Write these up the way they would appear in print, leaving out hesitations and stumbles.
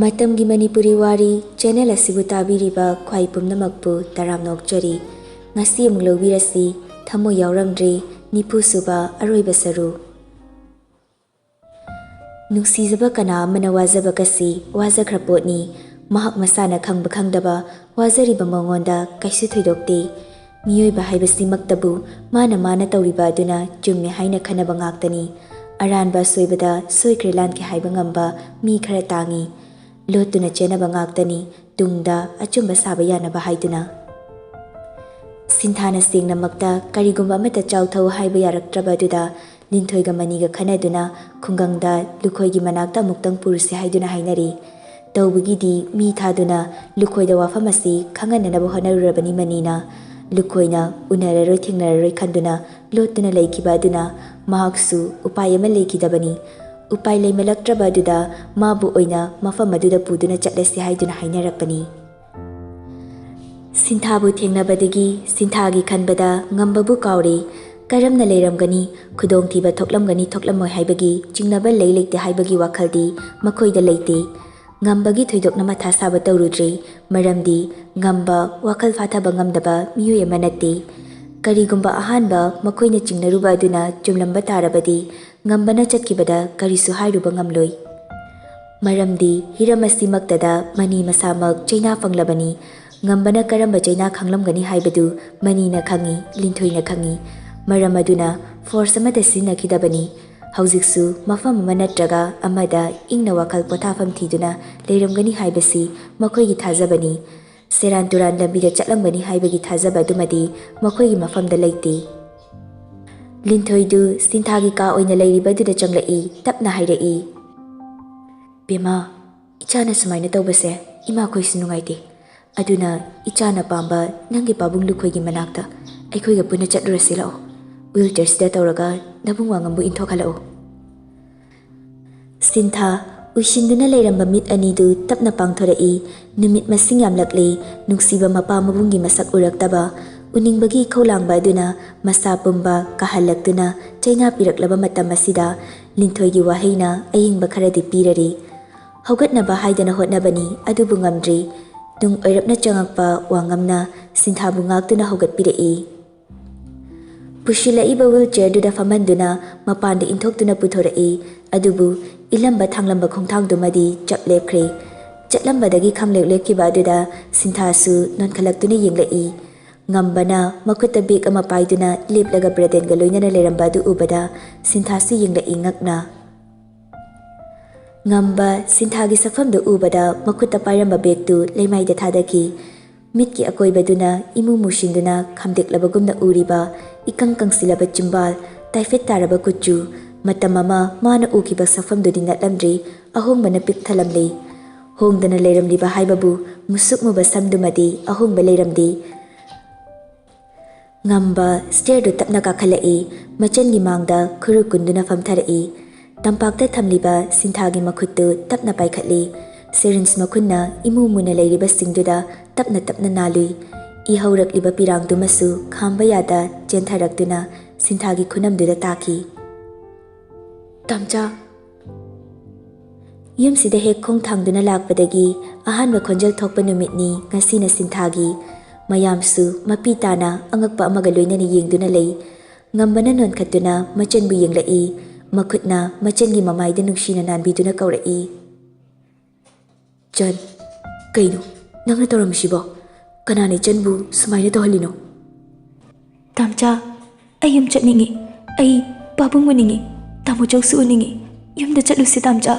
Matamgi Manipuri Wari channel asibu tabiriba khwai pumnamakpu taramnokjari ngasi amuk lobirasi Thamoi Yaoramdre nipu suba aroiba saru Nuksizaba kana amana wazaba kasi wazakhra potni mahak masana khangba khangdaba wazariba mangonda kaisu thoidokte miyoiba haibasimaktabu mana tawriba aduna chumne haina khanaba ngaktani aranba soibada soikrelan ke haiba ngamba mi khara tangi lotuna chenaba ngaktani tungda achumba saba yanaba haiduna Sinthana singna makta karigumba amata chauthau haiba yaraktraba duda Ningthouja maniga khanaduna khungangda lukhoigi manakta muktang purse haiduna hainari tawbugidi mi thaduna lukhoida wafam asi khangananaba honarurabani manina lukhoina unararoi thingnararoi khanduna lotuna laikiba aduna mahaksu upay ama leikidabani upay leimalaktraba duda mabu oina mafam aduda puduna chatlasi haiduna hainarakpani Sinthabu thengnabadagi sinthagi khanbada ngambabu kauri karamna leiramgani khudong thiba thoklamgani thoklamoi haibagi chingnaba leite haibagi wakhaldi makhoida leite ngambagi thoidokna matha saba tawrudre maramdi ngamba wakhal fathaba ngamdaba miyoi amanati karigumba ahanba makhoina chingnaruba aduna chumlamba tarabadi ngambana chatkibada karisu hairuba ngamloi maramdi hiramasi maktada mani masamak chaina fanglabani ngambana karamba chaina khanglamgani haibadu manina khangi linthoina khangi maram aduna force amada sinakidabani haujiksu mafam ama natraga amada ingna wakal pothafam thiduna leiramgani haibasi makhoigi thajabani seran turan lambida chatlangbani haibagi thajaba dumadi makhoigi mafamda leite linthoidu sinthagi ka oina leiribaduna changlai tapna hairei bema ichana sumaina tawbase ima khoisu nungaite aduna ichana pamba nangi pabung lukhoigi manakta aikhoiga puna chatlurasi lao wheelchair sida tawraga nabung wangambu inthokhalao Sintha ushinduna leiramba mit anidu tapna pangthorai numit masing yamlakle nungsiba mapa mabungi masak uraktaba uningbagi khawlangba aduna masa pumba kahalaktuna chaina piraklaba matam asida linthoigi waheina ayingba kharadi pirari haugatnaba haidana hotnabani adubu ngamdri tung oirapna changakpa wangamna sinthabu ngaktuna haugatpirei Pushilaiba wheelchair duda famanduna mapanda inthoktuna puthorei adubu ilamba thanglamba khongthangdumadi chaplepkhre chatlambadagi khamleklekkiba duda sinthasu nonkhalактуна yenglai ngambana makhutta bek ama paiduna leplaga bradenga loinana leramba du ubada sinthasu yenglai ngakna ngamba sinthagi safamda ubada makhutta pairamba bektu leimaida thadaki mitki akoibaduna imu mushinduna khamdeklabagumna uriba ikang kangsilaba chimbal taifet taraba kuchu matamama mana ukiba safamdudi natlamdri ahongbana pikthalamle hongdana leiramliba haibabu musukmuba samdumadi ahongba leiramdi ngamba stairdu tapna kakhalai machangi mangda khuru kunduna famtharai tampakta thamliba sinthagi makhuttu tapna paikhatli syringe makhunna imumuna leiriba singduda tapna nalui ihaurakliba pirangdumasu khamba yada chentharakduna sinthagi khunamduda taki tamcha yumsida hek khongthangduna lakpadagi ahanba khonjal thokpa numitni ngasina sinthagi mayamsu mapitana angakpa amaga loinana yengduna lei ngambana nonkhatuna machanbu yenglai makhutna machangi mamaida nungshina nanbiduna kaurai Chan kaino nangna tawramsibo kanani chanbu sumaina tawhalino tamcha ayum chatningi ai babung waningi tamu choksu uningi yumda chatlusi tamcha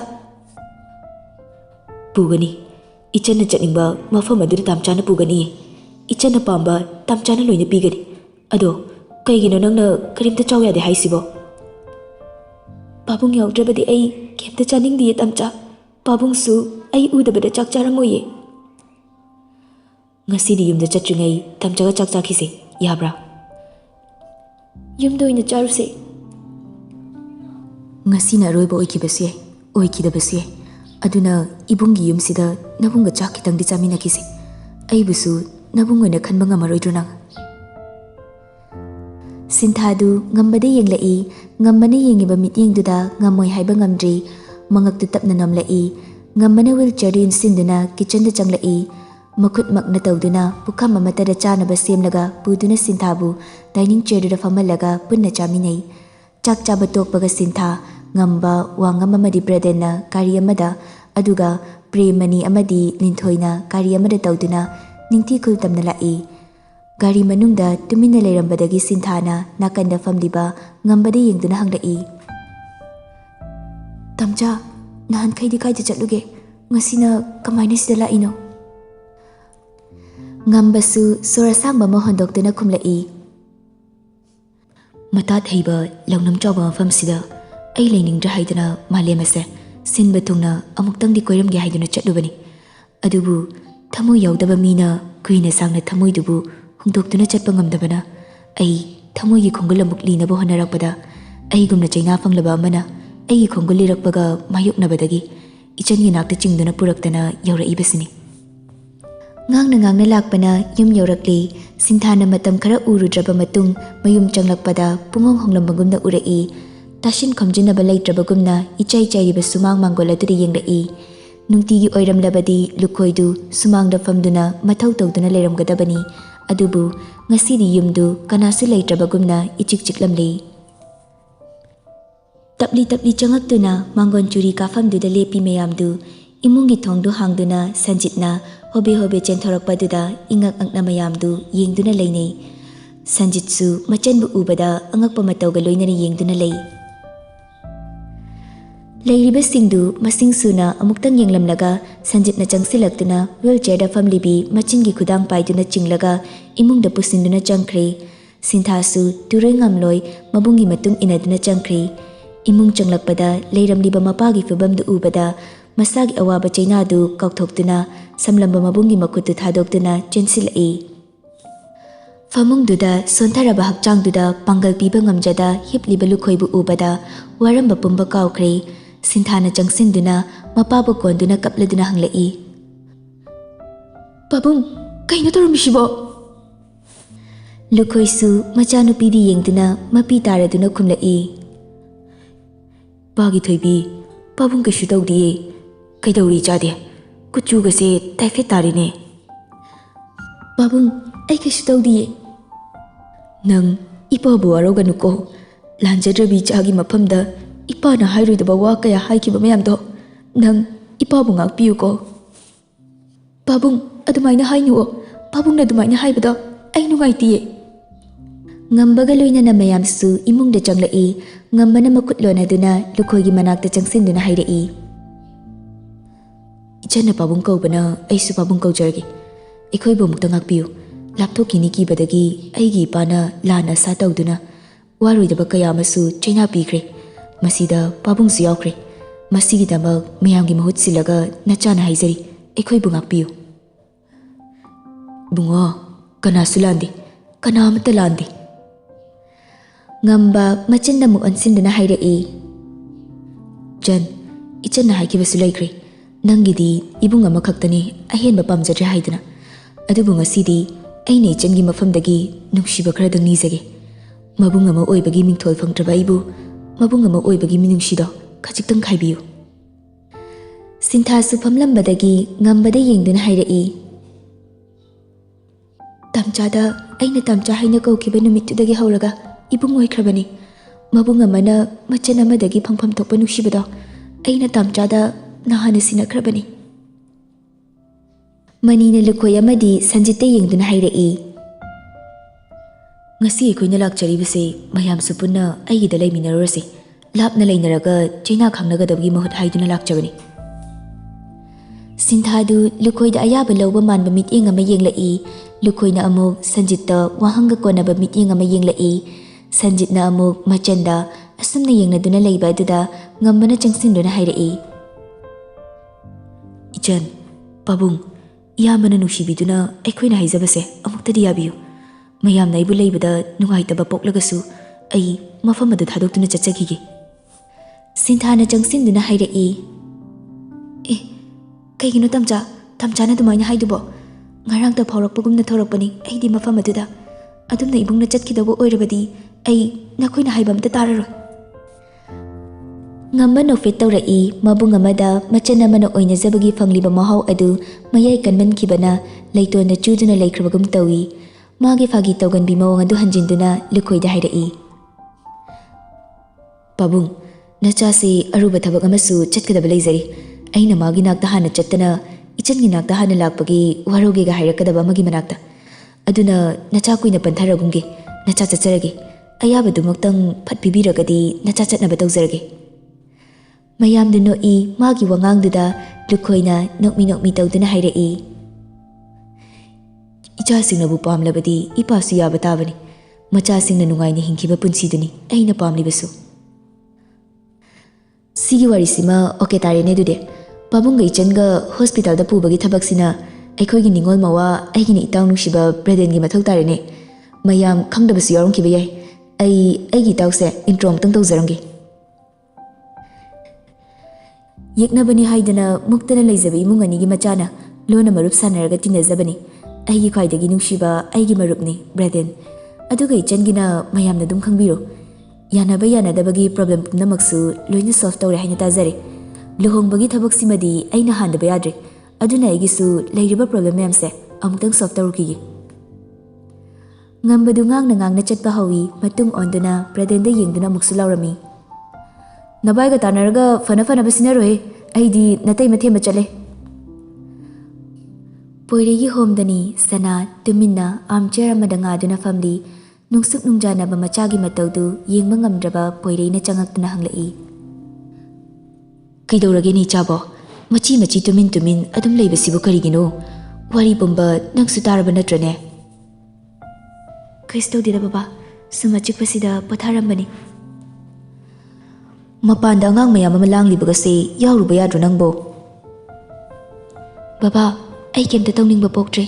pugani ichana chatningba mafam aduda tamchana pugani ichana pamba tamchana loina pigani ado kaigino nangna karimta chawyade haisibo babung yawdrabadi ai kemta chaningdi tamcha babungsu ai udabada chak charamoye ngasidi yumda chatringai tamchaga chak chakhise yabra yumda oina charuse ngasina roiba oikibase oikidabase aduna ibungi yumsida nabunga chak kitangdi chaminakise aibusu nabung oina khanba ngamaroidro nang sinthadu ngambade yenglai ngambane yengiba mityengduda ngamoi haiba ngamdri mangaktu tapna namlai ngambana wheelchair insinduna kitchen da changlai makut makna tawduna pukham amata da chanaba semlaga puduna Sinthabu dining chair da famalaga punna chaminai chak chaba tokpaga Sintha ngamba wangam amadi Bradena kari amada aduga Premani amadi Ningthoina kari amada tawduna ningthi khul tamna lai gari manungda tumina leirambadagi Sinthana nakanda famliba ngambada yengduna hanglai tamcha nahan khaidi kaida chatluge ngasina kamaina sida laino ngambasu sorasangba ma hondoktuna khumlai mata thaiba launam chawba mafam sida ai leiningdra haidana malemase sinba thungna amuktangdi koiramge haiduna chatlubani adubu thamoi yaudaba mina kuina sangna thamoi dubu hungdoktuna chatpa ngamdabana ai thamoi gi khongul amuk linaba honarakpada ai gumna chaina fanglaba amana ai gi khongul lirakpaga mayuknabadagi ichangi nakta chingduna puraktana yauraibasini ngangna lakpana yum yaurakli Sinthana matam khara urudraba matung mayum changlakpada pungong honglambagumna urai tashin khomjinaba leitrabagumna ichai chairiba sumang mangol adu yenglai nungtigi oiramlabadi lukhoidu sumangda famduna mathau tawduna leiramgadabani adubu ngasidi yumdu kanasu leitrabagumna ichik chiklamli tapli changaktuna mangon churi kafamduda lepi mayamdu imungi thongdu hangduna Sanjitna hobe chenthorokpaduda ingak angna mayamdu yengduna leinei Sanjitsu machanbu ubada angakpa matawga loinana yengduna lei leiribasingdu masingsuna amuktang yenglamlaga Sanjitna changsilaktuna wheelchair da famlibi machingi khudang paiduna chinglaga imungda pusinduna changkhre Sinthasu turoi ngamloi mabungi matung inaduna changkhre imung changlakpada leiramliba mapagi fibamdu ubada masagi awaba chainadu kaukthokduna samlamba mabungi makutu thadokduna chensilai famungduda sontaraba hakchangduda pangal piba ngamjada hipliba lukhoibu ubada waramba pumba kaukre Sinthana changsinduna mapabu konduna kapladuna hanglai babung kaino torumisibo lukhoisu machanupidi yengduna mapi taraduna khumlai bagi thoibi babung kashu tawdiye kaidawri chade kuchugase taife tarine babung ai kashu tawdiye nang ipabu aroganuko lanjadrabi chagi maphamda ipana hairuidaba wa kaya haikiba mayamdo nang ipabu ngakpiyuko babung adumaina hainuo babungna adumaina haibado ai nungaitiye ngambaga loinana mayamsu imungda changlai ngambana makutlonaduna lukhoigi manakta changsinduna hairai ichana babung kaubana aisu babung kaujarge ikhoibu mukta ngakpiyu lapthokini kibadagi aigi ipana lana sa tawduna waroidaba kaya amasu chaina pikre masida babungsu yaukre masigidamag mayamgi mahut silaga nachana haizari ikhoibu ngakpiyu bungo kanasu landi kanamata landi ngamba machinda mu ansinduna hairai jan ichana haikibasu laikre nangidi ibung amakhaktani ahenba pamjadre haiduna adubu ngasidi aina ichangi mafamdagi nungsiba khradang nizage mabung ama oibagi mingthol fangtraba ibu mabung ama oibagi minungsido khajiktang khaibiyu Sinthasu famlambadagi ngambada yengduna hairai tamchada aina tamcha haina kaukiba numittudagi hauraga ibung oikrabani mabung amana machan amadagi phangpham thokpa nuksibado aina tamchada nahana sinakrabani manina lukhoi amadi Sanjita yengduna hairai ngasi aikoina lakcharibase mayamsu punna aigida laiminarorase lapna leinaraga chaina khangnagadabgi mahut haiduna lakchabani Sinthadu lukhoida ayaba lawba manba mityeng ama yenglai lukhoina amuk Sanjita wahanga konaba mityeng ama yenglai Sanjitna amuk machanda asumna yengnaduna leiba aduda ngambana changsinduna hairai ichan babung iyamana nushibiduna aikoina haijabase amuktadi yabiyu mayamna ibu leibada nungaitaba poklagasu ai mafam adu thadokduna chachagige Sinthana changsinduna hairai kaigino tamchana dumaina haidubo ngarangta phaurakpagumna thorakpani aidi mafam aduda adumna ibungna chatkidaba oirabadi ai nakoina haiba amta tararoi Ngamba nofit tawrai mabung amada machan amana oinajabagi fangliba mahau adu mayai kanmankhibana leitona chuduna leikrabagum tawi magi fagi tawganbi mawang adu hanjinduna lukhoida hairai. Pabung nachase aruba thabak amasu chatkadaba leizari aina magi nakta hana chattana ichangi nakta hana lakpagi waroge ga hairakadaba magi manakta aduna nacha kuina pantharagumge nacha chacharage ayabadumuktang phatpibiragadi nacha chatnaba tawjarage. Mayamdu noi magi wangangduda lukhoina nokmi tawduna hairai. Ichasingnabu pamlabadi ipasu yaba tabani machasingna nungaina hingkiba punsiduni aina pamlibasu. Sigi warisima oke tarene dude pabungga ichanga hospital da pubagi thabaksina aikhoigi ningol mawa aigini itaw nungsiba bredengi mathau tarene mayam khangdabasu yaurongkiba yai aigi tawse introm tang tawjarangi. Yeknabani haidana muktana leizabi imung anigi machana lona marup sanaraga tinajabani aigi khwaidagi nungsiba aigi marupni breden aduga ichangina mayamna dum khangbiro yanaba yanadabagi problem pumnamaksu loina solve tawre haina tajare luhongbagi thabaksimadi aina handaba yadre aduna aigisu leiriba problem yamse amutang solve tawrukigi. Ngambadu ngangna chatpa hawi matung onduna bredenda yengduna muksu laurami. Nabaiga tanaraga fana basinarohe aidi natai mathe machale. Poiregi homdani sana tuminna armchair amada ngaduna family nungsuk nungjanaba machagi mataudu yengba ngamdraba poireina changaktuna hanglai. Kaidorage ni chabo machi tumin adum leibasibu karigino wari bomba nangsu taraba natrane. Kaisto dira baba sumachik pasida patharambani. Mapanda ngang mayam ama langlibagase yauruba yadro nangbo. Baba ai kemta tawningba poktre.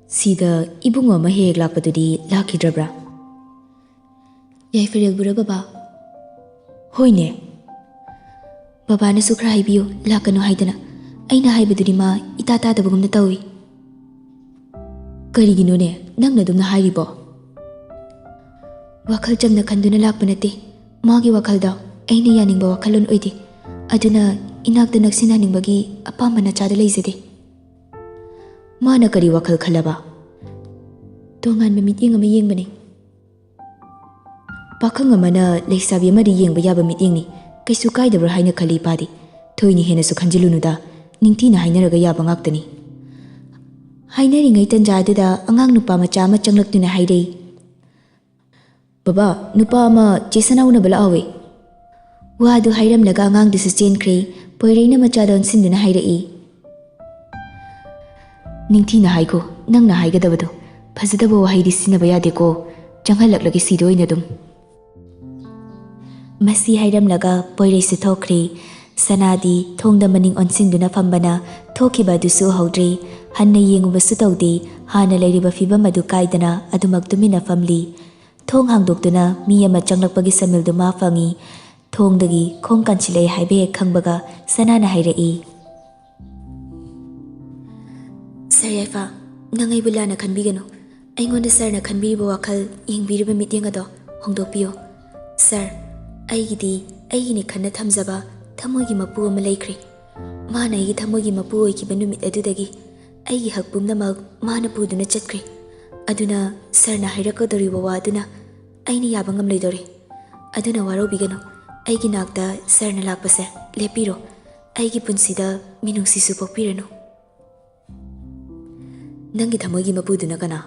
Sida ibung ama hek lakpadudi lakidrabra. Yai ferel bura baba. Hoine. Baba na sukra haibiyo lakano haidana. Aina haibadudi ma itata dabagumna tawi. Karigino ne nangna dumna hairibo. Wakal jamna kanduna lakpanate. Magi wakalda aina yaningba wakalon oidi aduna inakta naksinhaningbagi apambana chada leizade. Mana kari wakal khalaba tongan miting ama yengbani pakhang amana leisabi amadi yengba yaba mitingni kaisu kaidabra haina khali padi thoini hena su khanjilunuda ningthina hainaraga yaba ngaktani. Hainaringai tanjadada angang nupa macha ama changlaktuna hairei. Baba nupa ama chesana una bala awe wadu hairam laga ngang disu chenkre poireina macha don sinduna hairai. Ningthina haiko nangna haigadabado phajadaba wahaidi sinaba yadeko changhalaklagi sidoina dum. Masi hairam laga poirei su thokre sanadi thongda maning onsinduna fambana thokiba dusu haudre hanna yengubasu tawde hana leiriba fibam adu kaidana adumak tumina family thong hangdoktuna mi ama changlakpagi samildu ma fangi thongdagi khong kanchilei haibe khangbaga sanana hairai. Saryafa nangai bulana khanbigano aingonda sarna khanbiriba wakhal yengbiriba miting ado hongdokpiyo. Sir aigini khanna thamjaba thamoigi mapu ama leikre mana aigi thamoigi mapu oikiba numit adudagi aigi hakpumnamak mana puduna chatkre aduna sarna hairakadoriba waduna aini yaba ngamleidore aduna warobigano aigi nakta sarna lakpase lepiro aigi punsida minungsisu pokpirano. Nangi thamoigi mapuduna kana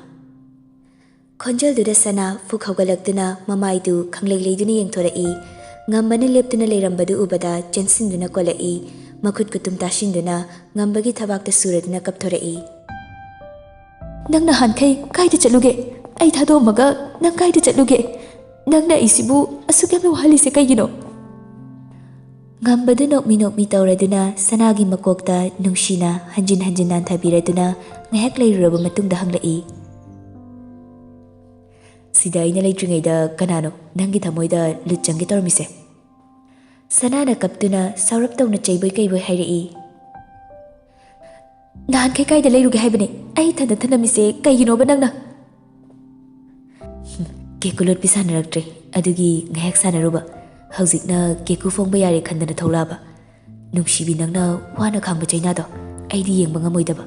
khonjalduda sana fuk hawgalaktuna mamaidu khangleileiduna yengthorai ngambana leptuna leirambadu ubada chensinduna kolai makhut kutum tashinduna ngambagi thabakta suraduna kapthorai. Nangna hankai kaida chaluge ai thadomaga nang kaida chaluge nangna isibu asukemna wahalise kaigino. Ngambadu nokmi tawraduna sanagi makokta nungsina hanjin nanthabiraduna ngahek leiruraba matungda hanglai. Sida aina leitringaida kanano nangi thamoida lutchangi tormise. Sanana kaptuna saurap tawna chaiboy kaiboy hairai. Nahan kai kaida leiruge haibane ai thanamise kaiginoba nangna. Kekulot pisanaraktre adugi ngahek sanaruba ꯍꯧꯖꯤꯛꯅ ꯀꯦꯀꯨ ꯐꯣꯡꯕ ꯌꯥꯔꯦ ꯈꯟꯗꯅ ꯊꯣꯛꯂꯛꯑꯕ ꯅꯨꯡꯁꯤꯕꯤ ꯅꯪꯅ ꯋꯥꯅ ꯈꯥꯡꯕ ꯆꯩꯅꯥꯗꯣ ꯑꯩꯗꯤ ꯌꯦꯡꯕ ꯉꯝꯃꯣꯏꯗꯕ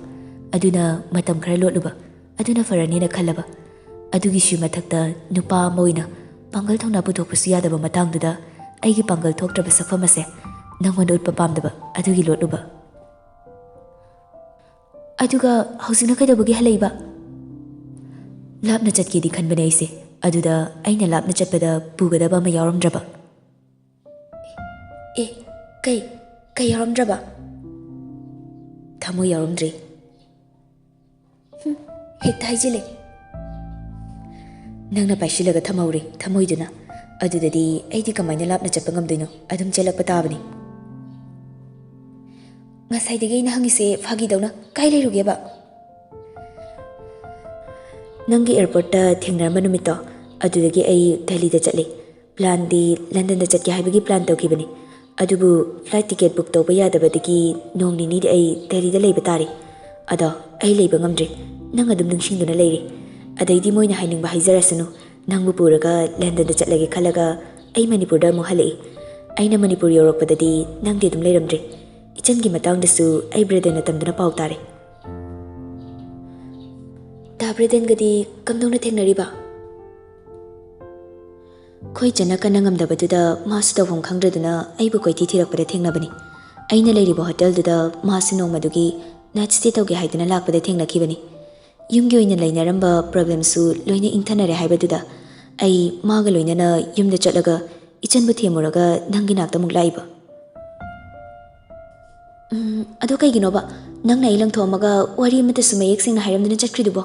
ꯑꯗꯨꯅ ꯃꯇꯝ ꯈꯔ ꯂꯣꯠꯂꯨꯕ ꯑꯗꯨꯅ ꯐꯔꯅꯤꯅ ꯈꯜꯂꯕ ꯑꯗꯨꯒꯤꯁꯨ ꯃꯊꯛꯇ ꯅꯨꯄꯥ ꯑꯃ ꯑꯣꯏꯅ ꯄꯥꯡꯒꯜ ꯊꯧꯅꯥ ꯄꯨꯊꯣꯛꯄꯁꯨ ꯌꯥꯗꯕ ꯃꯇꯥꯡꯗꯨꯗ ꯑꯩꯒꯤ ꯄꯥꯡꯒꯜ ꯊꯣꯛꯇ꯭ꯔꯕ ꯁꯛꯐꯝ ꯑꯁꯦ ꯅꯪꯉꯣꯟꯗ ꯎꯠꯄ ꯄꯥꯝꯗꯕ ꯑꯗꯨꯒꯤ ꯂꯣꯠꯂꯨꯕ ꯑꯗꯨꯒ ꯍꯧꯖꯤꯛꯅ ꯀꯩꯗꯧꯕꯒꯤ ꯍꯜꯂꯛꯏꯕ ꯂꯥꯞꯅ ꯆꯠꯀꯦꯗꯤ ꯈꯟꯕꯅꯦ ꯑꯩꯁꯦ ꯑꯗꯨꯗ ꯑꯩꯅ ꯂꯥꯞꯅ ꯆꯠꯄꯗ ꯄꯨꯒꯗꯕ ꯑꯃ ꯌꯥꯎꯔꯝꯗ꯭ꯔꯕ ꯑꯦ ꯀꯩ ꯌꯥꯎꯔꯝꯗ꯭ꯔꯕ ꯊꯃꯣꯏ ꯌꯥꯎꯔꯝꯗ꯭ꯔꯦ ꯍꯦꯛꯇ ꯍꯥꯏꯖꯤꯜꯂꯦ ꯅꯪꯅ ꯄꯥꯏꯁꯤꯜꯂꯒ ꯊꯝꯍꯧꯔꯦ ꯊꯃꯣꯏꯗꯨꯅ ꯑꯗꯨꯗꯗꯤ ꯑꯩꯗꯤ ꯀꯃꯥꯏꯅ ꯂꯥꯞꯅ ꯆꯠꯄ ꯉꯝꯗꯣꯏꯅꯣ ꯑꯗꯨꯝ ꯆꯦꯜꯂꯛꯄ ꯇꯥꯕꯅꯤ ꯉꯁꯥꯏꯗꯒꯤ ꯑꯩꯅ ꯍꯪꯉꯤꯁꯦ ꯐꯥꯒꯤꯗꯧꯅ ꯀꯥꯏ ꯂꯩꯔꯨꯒꯦꯕ ꯅꯪꯒꯤ ꯑꯦꯌꯔꯄꯣꯔꯠꯇ ꯊꯦꯡꯅꯔꯝꯕ ꯅꯨꯃꯤꯠꯇꯣ ꯑꯗꯨꯗꯒꯤ ꯑꯩ ꯗꯦꯜꯂꯤꯗ ꯆꯠꯂꯤ ꯄ꯭ꯂꯥꯟꯗꯤ ꯂꯟꯗꯟꯗ ꯆꯠꯀꯦ ꯍꯥꯏꯕꯒꯤ ꯄ꯭ꯂꯥꯟ ꯇꯧꯈꯤꯕꯅꯤ ꯑꯗꯨꯕꯨ ꯐ꯭ꯂꯥꯏꯠ ꯇꯤꯀꯦꯠ ꯕꯨꯛ ꯇꯧꯕ ꯌꯥꯗꯕꯗꯒꯤ ꯅꯣꯡ ꯅꯤꯅꯤꯗꯤ ꯑꯩ ꯗꯦꯜꯂꯤꯗ ꯂꯩꯕ ꯇꯥꯔꯦ ꯑꯗꯣ ꯑꯩ ꯂꯩꯕ ꯉꯝꯗ꯭ꯔꯤ ꯅꯪ ꯑꯗꯨꯝ ꯅꯤꯡꯁꯤꯡꯗꯨꯅ ꯂꯩꯔꯤ ꯑꯗꯩꯗꯤ ꯃꯣꯏꯅ ꯍꯥꯏꯅꯤꯡꯕ ꯍꯥꯏꯖꯔꯁꯅꯨ ꯅꯪꯕꯨ ꯄꯨꯔꯒ ꯂꯟꯗꯟꯗ ꯆꯠꯂꯒꯦ ꯈꯜꯂꯒ ꯑꯩ ꯃꯅꯤꯄꯨꯔꯗ ꯑꯃꯨꯛ ꯍꯜꯂꯛꯏ ꯑꯩꯅ ꯃꯅꯤꯄꯨꯔ ꯌꯧꯔꯛꯄꯗꯗꯤ ꯅꯪꯗꯤ ꯑꯗꯨꯝ ꯂꯩꯔꯝꯗ꯭ꯔꯦ ꯏꯆꯟꯒꯤ ꯃꯇꯥꯡꯗꯁꯨ ꯑꯩ ꯕ꯭ꯔꯗꯔꯅ ꯇꯝꯗꯨꯅ ꯄꯥꯎ ꯇꯥꯔꯦ ꯗꯥ ꯕ꯭ꯔꯗꯟꯒꯗꯤ ꯀꯝꯗꯧꯅ ꯊꯦꯡꯅꯔꯤꯕ ꯈꯣꯏ ꯆꯟꯅ ꯀꯟꯅ ꯉꯝꯗꯕꯗꯨꯗ ꯃꯥꯁꯨ ꯇꯧꯐꯝ ꯈꯪꯗ꯭ꯔꯗꯨꯅ ꯑꯩꯕꯨ ꯀꯣꯏꯊꯤ ꯊꯤꯔꯛꯄꯗ ꯊꯦꯡꯅꯕꯅꯤ ꯑꯩꯅ ꯂꯩꯔꯤꯕ ꯍꯣꯇꯦꯜꯗꯨꯗ ꯃꯥꯁꯨ ꯅꯣꯡꯃꯗꯨꯒꯤ ꯅꯥꯏꯠ ꯁ꯭ꯇꯦ ꯇꯧꯒꯦ ꯍꯥꯏꯗꯨꯅ ꯂꯥꯛꯄꯗ ꯊꯦꯡꯅꯈꯤꯕꯅꯤ ꯌꯨꯝꯒꯤ ꯑꯣꯏꯅ ꯂꯩꯅꯔꯝꯕ ꯄ꯭ꯔꯣꯕ꯭ꯂꯦꯝꯁꯨ ꯂꯣꯏꯅ ꯏꯪꯊꯅꯔꯦ ꯍꯥꯏꯕꯗꯨꯗ ꯑꯩ ꯃꯥꯒ ꯂꯣꯏꯅꯅ ꯌꯨꯝꯗ ꯆꯠꯂꯒ ꯏꯆꯟꯕꯨ ꯊꯦꯝꯃꯨꯔꯒ ꯅꯪꯒꯤ ꯅꯥꯛꯇ ꯑꯃꯨꯛ ꯂꯥꯛꯏꯕ ꯑꯗꯣ ꯀꯩꯒꯤꯅꯣꯕ ꯅꯪꯅ ꯑꯩ ꯂꯪꯊꯣꯛꯑꯝꯃꯒ ꯋꯥꯔꯤ ꯑꯃꯠꯇꯁꯨ ꯃꯌꯦꯛ ꯁꯦꯡꯅ ꯍꯥꯏꯔꯝꯗꯨꯅ ꯆꯠꯈ꯭ꯔꯤꯗꯨꯕꯣ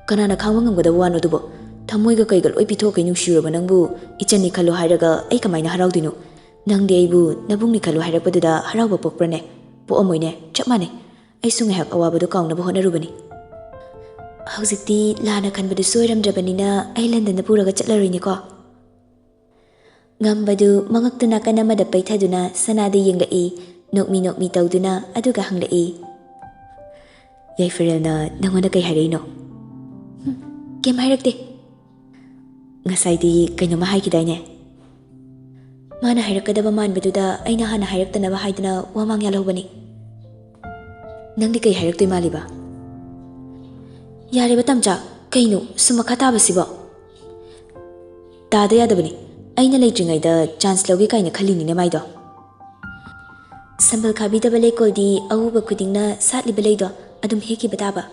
ꯀꯅꯥꯅ ꯈꯥꯡꯕ ꯉꯝꯒꯗꯕ ꯋꯥꯅꯣ ꯑꯗꯨꯕꯣ ꯊꯃꯣꯏꯒ ꯀꯩꯒ ꯂꯣꯏ ꯄꯤꯊꯣꯛꯈꯩ ꯅꯨꯡꯁꯤꯔꯨꯕ ꯅꯪꯕꯨ ꯏꯆꯟꯅꯤ ꯈꯜꯂꯣ ꯍꯥꯏꯔꯒ ꯑꯩ ꯀꯃꯥꯏꯅ ꯍꯔꯥꯎꯗꯣꯏꯅꯣ ꯅꯪꯗꯤ ꯑꯩꯕꯨ ꯅꯕꯨꯡꯅꯤ ꯈꯜꯂꯣ ꯍꯥꯏꯔꯛꯄꯗꯨꯗ ꯍꯔꯥꯎꯕ ꯄꯣꯛꯄ꯭ꯔꯅꯦ ꯄꯣꯛꯑꯝꯃꯣꯏꯅꯦ ꯆꯞ ꯃꯥꯟꯅꯩ ꯑꯩꯁꯨ ꯉꯥꯏꯍꯥꯛ ꯑꯋꯥꯕꯗꯣ ꯀꯥꯎꯅꯕ ꯍꯣꯠꯅꯔꯨꯕꯅꯤ ꯍꯧꯖꯤꯛꯇꯤ ꯂꯥꯟꯅ ꯈꯟꯕꯗꯨꯁꯨ ꯑꯣꯏꯔꯝꯗ꯭ꯔꯕꯅꯤꯅ ꯑꯩ ꯂꯟꯗꯟꯗ ꯄꯨꯔꯒ ꯆꯠꯂꯔꯣꯏꯅꯦꯀꯣ ꯉꯝꯕꯗꯨ ꯃꯉꯛꯇꯨ ꯅꯥꯀꯟ ꯑꯃꯗ ꯄꯩꯊꯗꯨꯅ ꯁꯅꯥꯗ ꯌꯦꯡꯂꯛꯏ ꯅꯣꯛꯃꯤ ꯇꯧꯗꯨꯅ ꯑꯗꯨꯒ ꯍꯪꯂꯛꯏ ꯌꯥꯏꯐꯔꯦꯜꯅ ꯅꯪꯉꯣꯟꯗ ꯀꯩ ꯍꯥꯏꯔꯛꯏꯅꯣ ꯀꯩꯝ ꯍꯥꯏꯔꯛꯇꯦ ꯉꯁꯥꯏꯗꯤ ꯀꯩꯅꯣꯝꯃ ꯍꯥꯏꯈꯤꯗꯥꯏꯅꯦ ꯃꯥꯅ ꯍꯥꯏꯔꯛꯀꯗꯕ ꯃꯥꯟꯕꯗꯨꯗ ꯑꯩꯅ ꯍꯥꯟꯅ ꯍꯥꯏꯔꯛꯇꯅꯕ ꯍꯥꯏꯗꯨꯅ ꯋꯥꯃꯥꯡ ꯌꯥꯜꯍꯧꯕꯅꯤ ꯅꯪꯗꯤ ꯀꯩ ꯍꯥꯏꯔꯛꯇꯣꯏ ꯃꯥꯜꯂꯤꯕ ꯌꯥꯔꯦꯕ ꯇꯝꯆꯥ ꯀꯩꯅꯣ ꯁꯨꯝ ꯃꯈꯥ ꯇꯥꯕꯁꯤꯕꯣ ꯇꯥꯗ ꯌꯥꯗꯕꯅꯤ ꯑꯩꯅ ꯂꯩꯇ꯭ꯔꯤꯉꯩꯗ ꯆꯥꯟꯁ ꯂꯧꯒꯦ ꯀꯥꯏꯅ ꯈꯜꯂꯤꯅꯤꯅꯦ ꯃꯥꯏꯗꯣ ꯁꯝꯕꯜ ꯈꯥꯕꯤꯗꯕ ꯂꯩꯀꯣꯜꯗꯤ ꯑꯎꯕ ꯈꯨꯗꯤꯡꯅ ꯁꯥꯠꯂꯤꯕ ꯂꯩꯗꯣ ꯑꯗꯨꯝ ꯍꯦꯛꯈꯤꯕ ꯇꯥꯕ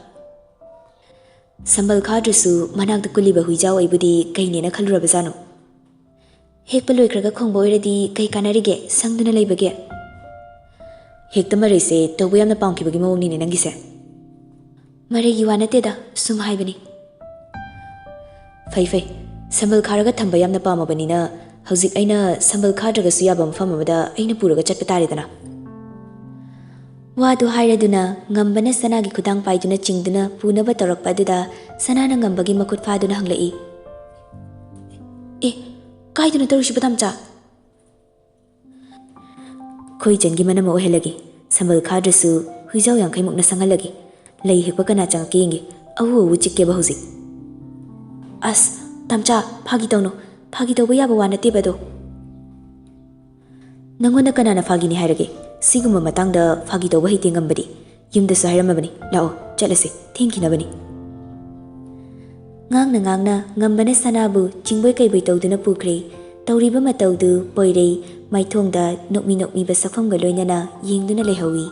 ꯁꯝꯕꯜ ꯈꯥꯗ꯭ꯔꯁꯨ ꯃꯅꯥꯛꯇ ꯀꯨꯜꯂꯤꯕ ꯍꯨꯏꯖꯥꯎ ꯑꯩꯕꯨꯗꯤ ꯀꯩꯅꯦꯅ ꯈꯜꯂꯨꯔꯕꯖꯥꯠꯅꯣ ꯍꯦꯛꯄ ꯂꯣꯏꯈ꯭ꯔꯒ ꯈꯣꯡꯕ ꯑꯣꯏꯔꯗꯤ ꯀꯩ ꯀꯥꯟꯅꯔꯤꯒꯦ ꯁꯪꯗꯨꯅ ꯂꯩꯕꯒꯦ ꯍꯦꯛꯇ ꯃꯔꯩꯁꯦ ꯇꯧꯕ ꯌꯥꯝꯅ ꯄꯥꯝꯈꯤꯕꯒꯤ ꯃꯑꯣꯡꯅꯤꯅꯦ ꯅꯪꯒꯤꯁꯦ ꯃꯔꯩꯒꯤ ꯋꯥ ꯅꯠꯇꯦꯗ ꯁꯨꯝ ꯍꯥꯏꯕꯅꯤ ꯐꯩ ꯁꯝꯕꯜ ꯈꯥꯔꯒ ꯊꯝꯕ ꯌꯥꯝꯅ ꯄꯥꯝꯃꯕꯅꯤꯅ ꯍꯧꯖꯤꯛ ꯑꯩꯅ ꯁꯝꯕꯜ ꯈꯥꯗ꯭ꯔꯒꯁꯨ ꯌꯥꯕ ꯃꯐꯝ ꯑꯃꯗ ꯑꯩꯅ ꯄꯨꯔꯒ ꯆꯠꯄ ꯇꯥꯔꯦꯗꯅ ꯋꯥꯗꯨ ꯍꯥꯏꯔꯗꯨꯅ ꯉꯝꯕꯅ ꯁꯅꯥꯒꯤ ꯈꯨꯗꯥꯡ ꯄꯥꯏꯗꯨꯅ ꯆꯤꯡꯗꯨꯅ ꯄꯨꯅꯕ ꯇꯧꯔꯛꯄ ꯑꯗꯨꯗ ꯁꯅꯥꯅ ꯉꯝꯕꯒꯤ ꯃꯈꯨꯠ ꯐꯥꯗꯨꯅ ꯍꯪꯂꯛꯏ ꯑꯦ ꯀꯥꯏꯗꯅ ꯇꯧꯔꯤꯁꯤꯕ ꯇꯝꯆꯥ ꯈꯣꯏꯆꯟꯒꯤ ꯃꯅꯝ ꯑꯣꯏꯍꯜꯂꯒꯦ ꯁꯝꯕꯜ ꯈꯥꯗ꯭ꯔꯁꯨ ꯍꯨꯏꯖꯥꯎ 50ꯃꯨꯛꯅ ꯁꯪꯍꯜꯂꯒꯦ ꯂꯩ ꯍꯦꯛꯄ ꯀꯅꯥ ꯆꯪꯉꯛꯀꯦ ꯌꯦꯡꯒꯦ ꯑꯎ ꯆꯤꯛꯀꯦꯕ ꯍꯧꯖꯤꯛ ꯑꯁ ꯇꯝꯆꯥ ꯐꯥꯒꯤ ꯇꯧꯅꯣ ꯐꯥꯒꯤ ꯇꯧꯕ ꯌꯥꯕ ꯋꯥ ꯅꯠꯇꯦꯕ ꯑꯗꯣ ꯅꯪꯉꯣꯟꯗ ꯀꯅꯥꯅ ꯐꯥꯒꯤꯅꯤ ꯍꯥꯏꯔꯒꯦ ꯁꯤꯒꯨꯝꯕ ꯃꯇꯥꯡꯗ ꯐꯥꯒꯤ ꯇꯧꯕ ꯍꯩꯇꯦ ꯉꯝꯕꯗꯤ ꯌꯨꯝꯗꯁꯨ ꯍꯥꯏꯔꯝꯃꯕꯅꯤ ꯂꯥꯛꯑꯣ ꯆꯠꯂꯁꯤ ꯊꯦꯡꯈꯤꯅꯕꯅꯤ ꯉꯥꯡꯅ ꯉꯝꯕꯅ ꯁꯅꯥꯕꯨ ꯆꯤꯡꯕꯣꯏ ꯀꯩꯕꯣꯏ ꯇꯧꯗꯨꯅ ꯄꯨꯈ꯭ꯔꯦ ꯇꯧꯔꯤꯕ ꯃꯇꯧꯗꯨ ꯄꯣꯏꯔꯩ ꯃꯥꯏꯊꯣꯡꯗ ꯅꯣꯛꯃꯤꯕ ꯁꯛꯐꯝꯒ ꯂꯣꯏꯅꯅ ꯌꯦꯡꯗꯨꯅ ꯂꯩꯍꯧꯏ